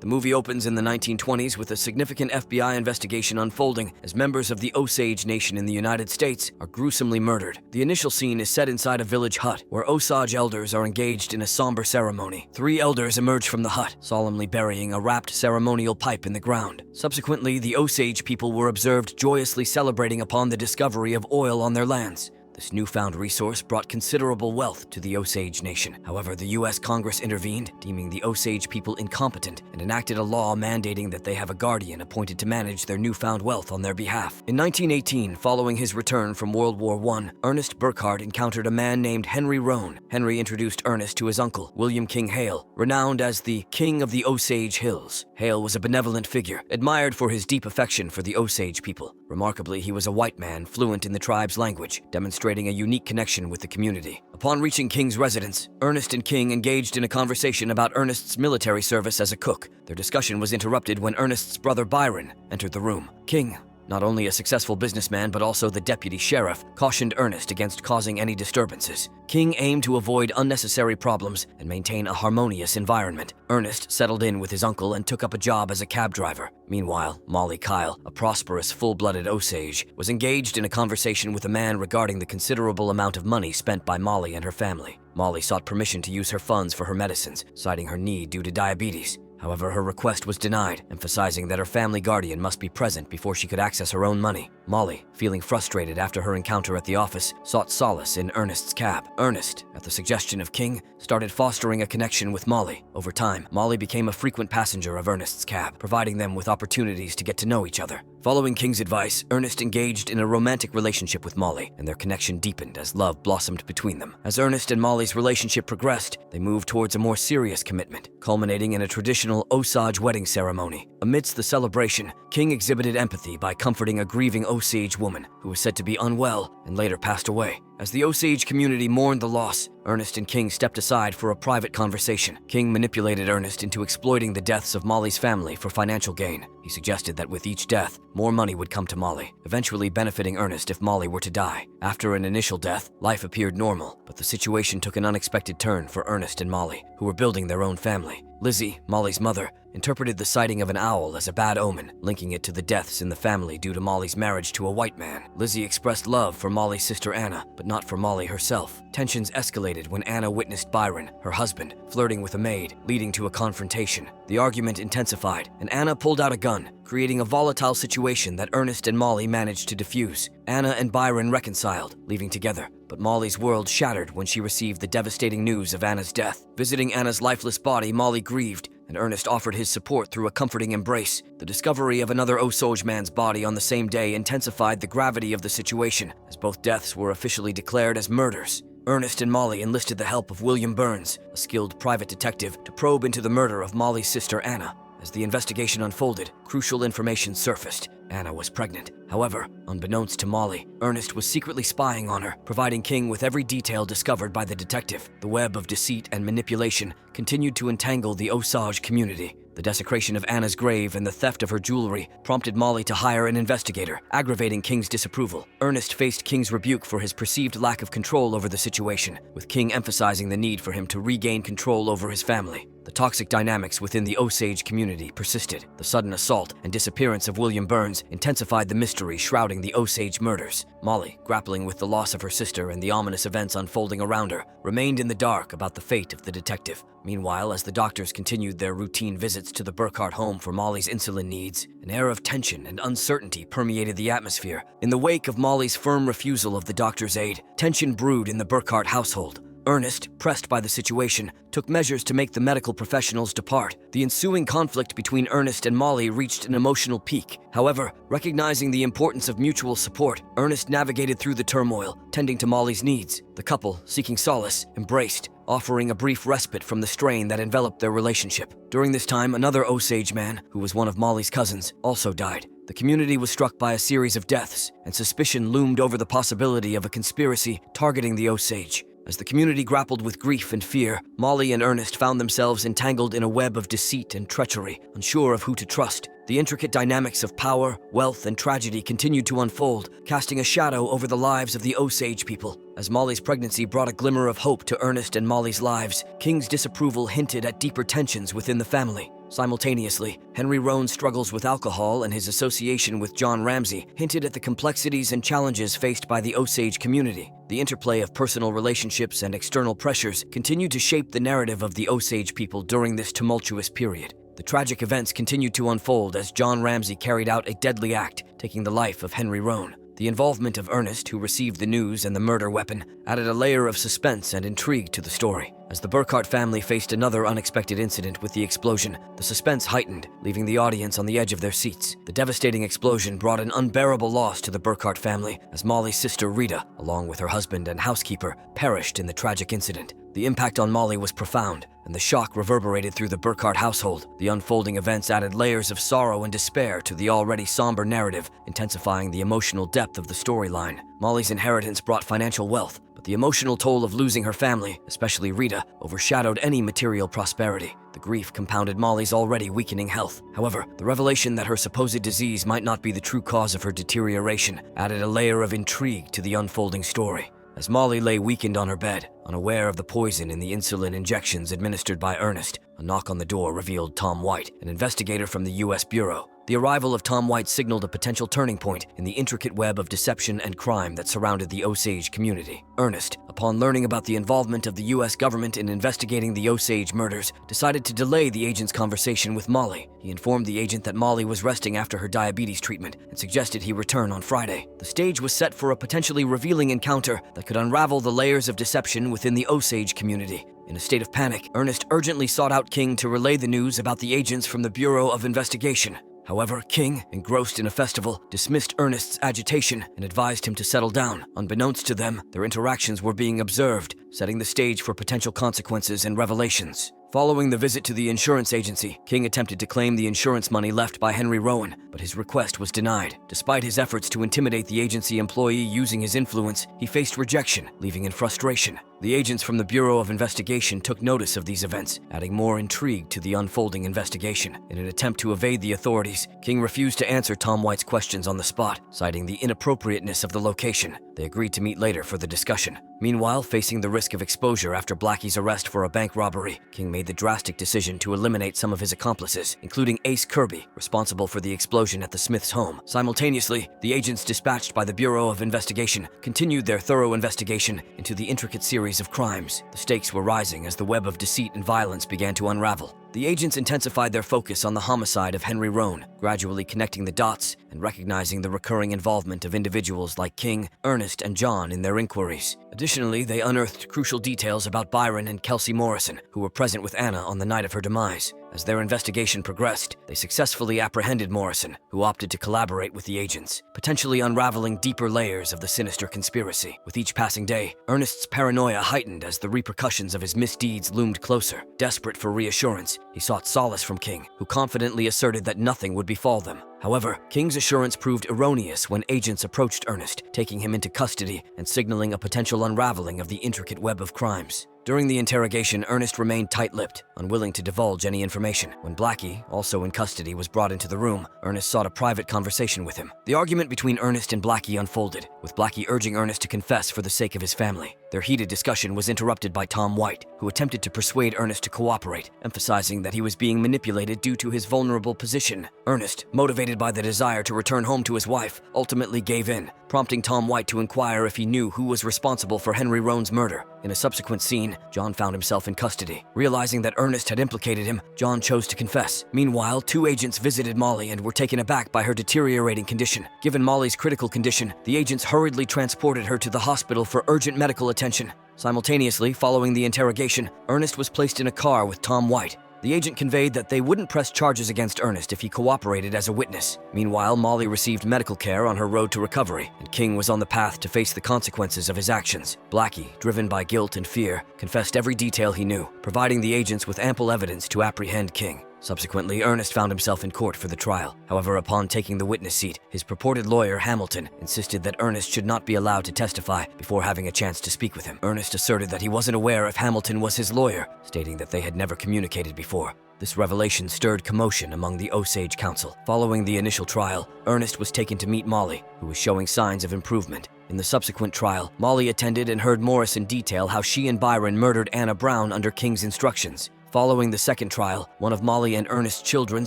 movie opens in the 1920s with a significant FBI investigation unfolding as members of the Osage Nation in the United States are gruesomely murdered. The initial scene is set inside a village hut where Osage elders are engaged in a somber ceremony. 3 elders emerge from the hut, solemnly burying a wrapped ceremonial pipe in the ground. Subsequently, the Osage people were observed joyously celebrating upon the discovery of oil on their lands. This newfound resource brought considerable wealth to the Osage Nation. However, the U.S. Congress intervened, deeming the Osage people incompetent, and enacted a law mandating that they have a guardian appointed to manage their newfound wealth on their behalf. In 1918, following his return from World War I, Ernest Burkhart encountered a man named Henry Roan. Henry introduced Ernest to his uncle, William King Hale, renowned as the King of the Osage Hills. Hale was a benevolent figure, admired for his deep affection for the Osage people. Remarkably, he was a white man, fluent in the tribe's language, demonstrating a unique connection with the community. Upon reaching King's residence, Ernest and King engaged in a conversation about Ernest's military service as a cook. Their discussion was interrupted when Ernest's brother Byron entered the room. King, not only a successful businessman but also the deputy sheriff, cautioned Ernest against causing any disturbances. King aimed to avoid unnecessary problems and maintain a harmonious environment. Ernest settled in with his uncle and took up a job as a cab driver. Meanwhile, Mollie Kyle, a prosperous, full-blooded Osage, was engaged in a conversation with a man regarding the considerable amount of money spent by Mollie and her family. Mollie sought permission to use her funds for her medicines, citing her need due to diabetes. However, her request was denied, emphasizing that her family guardian must be present before she could access her own money. Mollie, feeling frustrated after her encounter at the office, sought solace in Ernest's cab. Ernest, at the suggestion of King, started fostering a connection with Mollie. Over time, Mollie became a frequent passenger of Ernest's cab, providing them with opportunities to get to know each other. Following King's advice, Ernest engaged in a romantic relationship with Mollie, and their connection deepened as love blossomed between them. As Ernest and Mollie's relationship progressed, they moved towards a more serious commitment, culminating in a traditional Osage wedding ceremony. Amidst the celebration, King exhibited empathy by comforting a grieving Osage woman who was said to be unwell and later passed away. As the Osage community mourned the loss, Ernest and King stepped aside for a private conversation. King manipulated Ernest into exploiting the deaths of Mollie's family for financial gain. He suggested that with each death, more money would come to Mollie, eventually benefiting Ernest if Mollie were to die. After an initial death, life appeared normal, but the situation took an unexpected turn for Ernest and Mollie, who were building their own family. Lizzie, Mollie's mother, interpreted the sighting of an owl as a bad omen, linking it to the deaths in the family due to Mollie's marriage to a white man. Lizzie expressed love for Mollie's sister Anna, but not for Mollie herself. Tensions escalated when Anna witnessed Byron, her husband, flirting with a maid, leading to a confrontation. The argument intensified, and Anna pulled out a gun, creating a volatile situation that Ernest and Mollie managed to defuse. Anna and Byron reconciled, leaving together, but Mollie's world shattered when she received the devastating news of Anna's death. Visiting Anna's lifeless body, Mollie grieved, and Ernest offered his support through a comforting embrace. The discovery of another Osage man's body on the same day intensified the gravity of the situation, as both deaths were officially declared as murders. Ernest and Mollie enlisted the help of William Burns, a skilled private detective, to probe into the murder of Mollie's sister Anna. As the investigation unfolded, crucial information surfaced. Anna was pregnant. However, unbeknownst to Mollie, Ernest was secretly spying on her, providing King with every detail discovered by the detective. The web of deceit and manipulation continued to entangle the Osage community. The desecration of Anna's grave and the theft of her jewelry prompted Mollie to hire an investigator, aggravating King's disapproval. Ernest faced King's rebuke for his perceived lack of control over the situation, with King emphasizing the need for him to regain control over his family. The toxic dynamics within the Osage community persisted. The sudden assault and disappearance of William Burns intensified the mystery shrouding the Osage murders. Mollie, grappling with the loss of her sister and the ominous events unfolding around her, remained in the dark about the fate of the detective. Meanwhile, as the doctors continued their routine visits to the Burkhart home for Mollie's insulin needs, an air of tension and uncertainty permeated the atmosphere. In the wake of Mollie's firm refusal of the doctor's aid, tension brewed in the Burkhart household. Ernest, pressed by the situation, took measures to make the medical professionals depart. The ensuing conflict between Ernest and Mollie reached an emotional peak. However, recognizing the importance of mutual support, Ernest navigated through the turmoil, tending to Mollie's needs. The couple, seeking solace, embraced, offering a brief respite from the strain that enveloped their relationship. During this time, another Osage man, who was one of Mollie's cousins, also died. The community was struck by a series of deaths, and suspicion loomed over the possibility of a conspiracy targeting the Osage. As the community grappled with grief and fear, Mollie and Ernest found themselves entangled in a web of deceit and treachery, unsure of who to trust. The intricate dynamics of power, wealth, and tragedy continued to unfold, casting a shadow over the lives of the Osage people. As Mollie's pregnancy brought a glimmer of hope to Ernest and Mollie's lives, King's disapproval hinted at deeper tensions within the family. Simultaneously, Henry Roan's struggles with alcohol and his association with John Ramsey hinted at the complexities and challenges faced by the Osage community. The interplay of personal relationships and external pressures continued to shape the narrative of the Osage people during this tumultuous period. The tragic events continued to unfold as John Ramsey carried out a deadly act, taking the life of Henry Roan. The involvement of Ernest, who received the news and the murder weapon, added a layer of suspense and intrigue to the story. As the Burkhart family faced another unexpected incident with the explosion, the suspense heightened, leaving the audience on the edge of their seats. The devastating explosion brought an unbearable loss to the Burkhart family, as Mollie's sister Rita, along with her husband and housekeeper, perished in the tragic incident. The impact on Mollie was profound, and the shock reverberated through the Burkhart household. The unfolding events added layers of sorrow and despair to the already somber narrative, intensifying the emotional depth of the storyline. Mollie's inheritance brought financial wealth, but the emotional toll of losing her family, especially Rita, overshadowed any material prosperity. The grief compounded Mollie's already weakening health. However, the revelation that her supposed disease might not be the true cause of her deterioration added a layer of intrigue to the unfolding story. As Mollie lay weakened on her bed, unaware of the poison in the insulin injections administered by Ernest, a knock on the door revealed Tom White, an investigator from the U.S. Bureau. The arrival of Tom White signaled a potential turning point in the intricate web of deception and crime that surrounded the Osage community. Ernest, upon learning about the involvement of the U.S. government in investigating the Osage murders, decided to delay the agent's conversation with Mollie. He informed the agent that Mollie was resting after her diabetes treatment and suggested he return on Friday. The stage was set for a potentially revealing encounter that could unravel the layers of deception within the Osage community. In a state of panic, Ernest urgently sought out King to relay the news about the agents from the Bureau of Investigation. However, King, engrossed in a festival, dismissed Ernest's agitation and advised him to settle down. Unbeknownst to them, their interactions were being observed, setting the stage for potential consequences and revelations. Following the visit to the insurance agency, King attempted to claim the insurance money left by Henry Roan, but his request was denied. Despite his efforts to intimidate the agency employee using his influence, he faced rejection, leaving in frustration. The agents from the Bureau of Investigation took notice of these events, adding more intrigue to the unfolding investigation. In an attempt to evade the authorities, King refused to answer Tom White's questions on the spot, citing the inappropriateness of the location. They agreed to meet later for the discussion. Meanwhile, facing the risk of exposure after Blackie's arrest for a bank robbery, King made the drastic decision to eliminate some of his accomplices, including Ace Kirby, responsible for the explosion at the Smiths' home. Simultaneously, the agents dispatched by the Bureau of Investigation continued their thorough investigation into the intricate series of crimes. The stakes were rising as the web of deceit and violence began to unravel. The agents intensified their focus on the homicide of Henry Roan, gradually connecting the dots and recognizing the recurring involvement of individuals like King, Ernest, and John in their inquiries. Additionally, they unearthed crucial details about Byron and Kelsey Morrison, who were present with Anna on the night of her demise. As their investigation progressed, they successfully apprehended Morrison, who opted to collaborate with the agents, potentially unraveling deeper layers of the sinister conspiracy. With each passing day, Ernest's paranoia heightened as the repercussions of his misdeeds loomed closer. Desperate for reassurance, he sought solace from King, who confidently asserted that nothing would befall them. However, King's assurance proved erroneous when agents approached Ernest, taking him into custody and signaling a potential unraveling of the intricate web of crimes. During the interrogation, Ernest remained tight-lipped, unwilling to divulge any information. When Blackie, also in custody, was brought into the room, Ernest sought a private conversation with him. The argument between Ernest and Blackie unfolded, with Blackie urging Ernest to confess for the sake of his family. Their heated discussion was interrupted by Tom White, who attempted to persuade Ernest to cooperate, emphasizing that he was being manipulated due to his vulnerable position. Ernest, motivated by the desire to return home to his wife, ultimately gave in, prompting Tom White to inquire if he knew who was responsible for Henry Roan's murder. In a subsequent scene, John found himself in custody. Realizing that Ernest had implicated him, John chose to confess. Meanwhile, two agents visited Mollie and were taken aback by her deteriorating condition. Given Mollie's critical condition, the agents hurriedly transported her to the hospital for urgent medical attention. Simultaneously, following the interrogation, Ernest was placed in a car with Tom White. The agent conveyed that they wouldn't press charges against Ernest if he cooperated as a witness. Meanwhile, Mollie received medical care on her road to recovery, and King was on the path to face the consequences of his actions. Blackie, driven by guilt and fear, confessed every detail he knew, providing the agents with ample evidence to apprehend King. Subsequently, Ernest found himself in court for the trial. However, upon taking the witness seat, his purported lawyer, Hamilton, insisted that Ernest should not be allowed to testify before having a chance to speak with him. Ernest asserted that he wasn't aware if Hamilton was his lawyer, stating that they had never communicated before. This revelation stirred commotion among the Osage Council. Following the initial trial, Ernest was taken to meet Mollie, who was showing signs of improvement. In the subsequent trial, Mollie attended and heard Morrison detail how she and Byron murdered Anna Brown under King's instructions. Following the second trial, one of Mollie and Ernest's children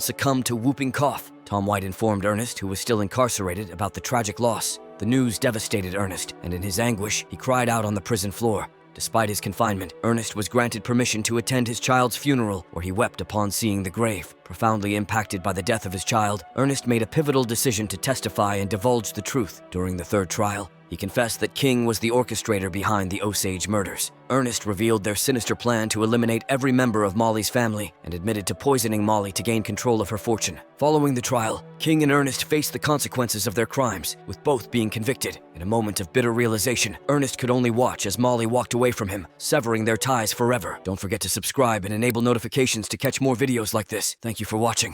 succumbed to whooping cough. Tom White informed Ernest, who was still incarcerated, about the tragic loss. The news devastated Ernest, and in his anguish, he cried out on the prison floor. Despite his confinement, Ernest was granted permission to attend his child's funeral, where he wept upon seeing the grave. Profoundly impacted by the death of his child, Ernest made a pivotal decision to testify and divulge the truth. During the third trial, he confessed that King was the orchestrator behind the Osage murders. Ernest revealed their sinister plan to eliminate every member of Mollie's family and admitted to poisoning Mollie to gain control of her fortune. Following the trial, King and Ernest faced the consequences of their crimes, with both being convicted. In a moment of bitter realization, Ernest could only watch as Mollie walked away from him, severing their ties forever. Don't forget to subscribe and enable notifications to catch more videos like this. Thank you for watching.